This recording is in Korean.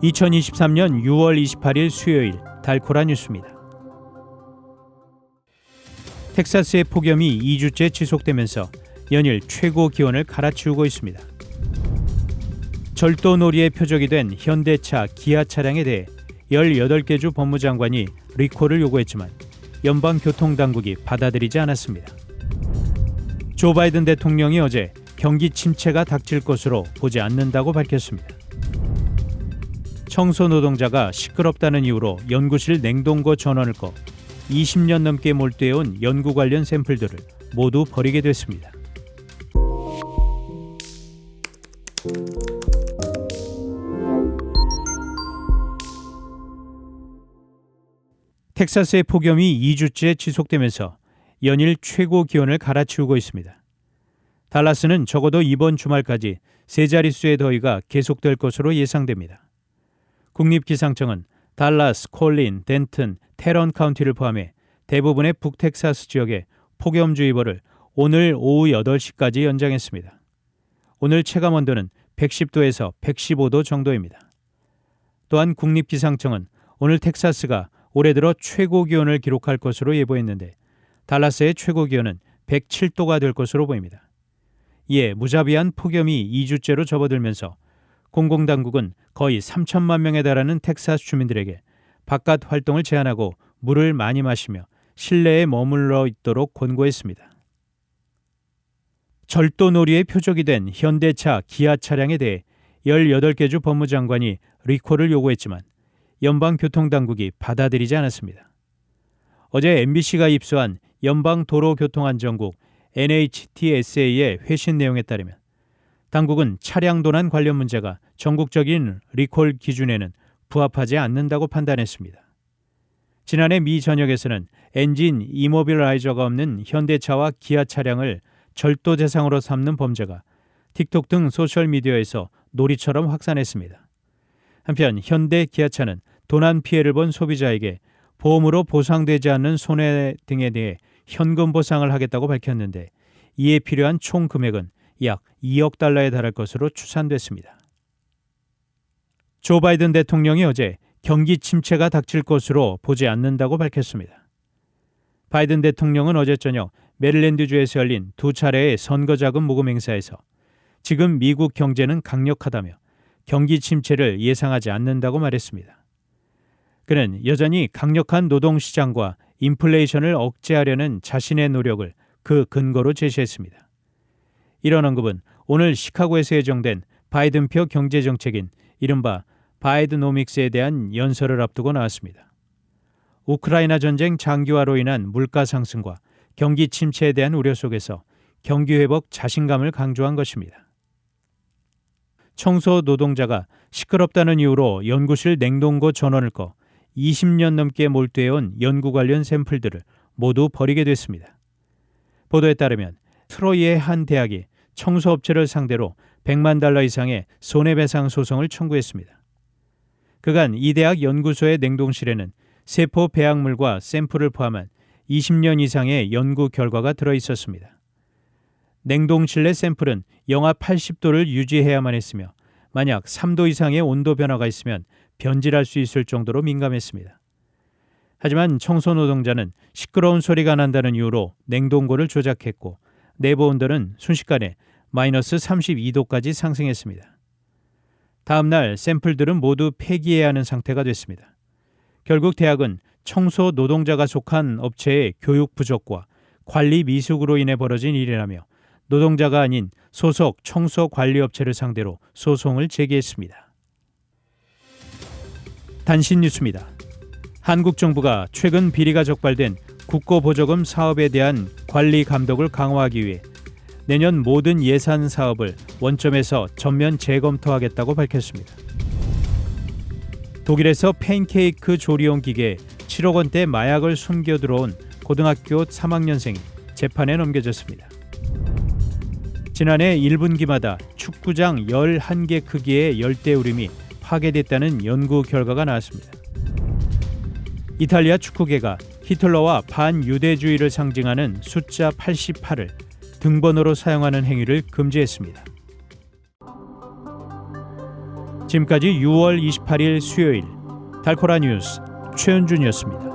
2023년 6월 28일 수요일 달코라 뉴스입니다. 텍사스의 폭염이 2주째 지속되면서 연일 최고 기온을 갈아치우고 있습니다. 절도놀이의 표적이 된 현대차, 기아 차량에 대해 18개 주 법무장관이 리콜을 요구했지만 연방교통당국이 받아들이지 않았습니다. 조 바이든 대통령이 어제 경기 침체가 닥칠 것으로 보지 않는다고 밝혔습니다. 청소 노동자가 시끄럽다는 이유로 연구실 냉동고 전원을 꺼 20년 넘게 몰두해온 연구 관련 샘플들을 모두 버리게 됐습니다. 텍사스의 폭염이 2주째 지속되면서 연일 최고 기온을 갈아치우고 있습니다. 달라스는 적어도 이번 주말까지 세 자릿수의 더위가 계속될 것으로 예상됩니다. 국립기상청은 달라스, 콜린, 덴튼, 테런 카운티를 포함해 대부분의 북텍사스 지역에 폭염주의보를 오늘 오후 8시까지 연장했습니다. 오늘 체감온도는 110도에서 115도 정도입니다. 또한 국립기상청은 오늘 텍사스가 올해 들어 최고 기온을 기록할 것으로 예보했는데 달라스의 최고 기온은 107도가 될 것으로 보입니다. 이에 무자비한 폭염이 2주째로 접어들면서 공공당국은 거의 3천만 명에 달하는 텍사스 주민들에게 바깥 활동을 제한하고 물을 많이 마시며 실내에 머물러 있도록 권고했습니다. 절도놀이의 표적이 된 현대차, 기아 차량에 대해 18개 주 법무장관이 리콜을 요구했지만 연방교통당국이 받아들이지 않았습니다. 어제 MBC가 입수한 연방도로교통안전국 NHTSA의 회신 내용에 따르면 당국은 차량 도난 관련 문제가 전국적인 리콜 기준에는 부합하지 않는다고 판단했습니다. 지난해 미 전역에서는 엔진 이모빌라이저가 없는 현대차와 기아 차량을 절도 대상으로 삼는 범죄가 틱톡 등 소셜미디어에서 놀이처럼 확산했습니다. 한편 현대 기아차는 도난 피해를 본 소비자에게 보험으로 보상되지 않는 손해 등에 대해 현금 보상을 하겠다고 밝혔는데 이에 필요한 총 금액은 약 2억 달러에 달할 것으로 추산됐습니다. 조 바이든 대통령이 어제 경기 침체가 닥칠 것으로 보지 않는다고 밝혔습니다. 바이든 대통령은 어제 저녁 메릴랜드주에서 열린 두 차례의 선거자금 모금 행사에서 지금 미국 경제는 강력하다며 경기 침체를 예상하지 않는다고 말했습니다. 그는 여전히 강력한 노동시장과 인플레이션을 억제하려는 자신의 노력을 그 근거로 제시했습니다. 이런 언급은 오늘 시카고에서 예정된 바이든표 경제정책인 이른바 바이드노믹스에 대한 연설을 앞두고 나왔습니다. 우크라이나 전쟁 장기화로 인한 물가 상승과 경기 침체에 대한 우려 속에서 경기 회복 자신감을 강조한 것입니다. 청소 노동자가 시끄럽다는 이유로 연구실 냉동고 전원을 꺼 20년 넘게 몰두해온 연구 관련 샘플들을 모두 버리게 됐습니다. 보도에 따르면 트로이의 한 대학이 청소업체를 상대로 100만 달러 이상의 손해배상 소송을 청구했습니다. 그간 이 대학 연구소의 냉동실에는 세포 배양물과 샘플을 포함한 20년 이상의 연구 결과가 들어있었습니다. 냉동실 내 샘플은 영하 80도를 유지해야만 했으며 만약 3도 이상의 온도 변화가 있으면 변질할 수 있을 정도로 민감했습니다. 하지만 청소 노동자는 시끄러운 소리가 난다는 이유로 냉동고를 조작했고 내부 온도는 순식간에 마이너스 32도까지 상승했습니다. 다음 날 샘플들은 모두 폐기해야 하는 상태가 됐습니다. 결국 대학은 청소 노동자가 속한 업체의 교육 부족과 관리 미숙으로 인해 벌어진 일이라며 노동자가 아닌 소속 청소 관리 업체를 상대로 소송을 제기했습니다. 단신 뉴스입니다. 한국 정부가 최근 비리가 적발된 국고보조금 사업에 대한 관리 감독을 강화하기 위해 내년 모든 예산 사업을 원점에서 전면 재검토하겠다고 밝혔습니다. 독일에서 팬케이크 조리용 기계에 7억 원대 마약을 숨겨 들어온 고등학교 3학년생이 재판에 넘겨졌습니다. 지난해 1분기마다 축구장 11개 크기의 열대우림이 파괴됐다는 연구 결과가 나왔습니다. 이탈리아 축구계가 히틀러와 반유대주의를 상징하는 숫자 88을 등번호로 사용하는 행위를 금지했습니다. 지금까지 6월 28일 수요일 달코라 뉴스 최은준이었습니다.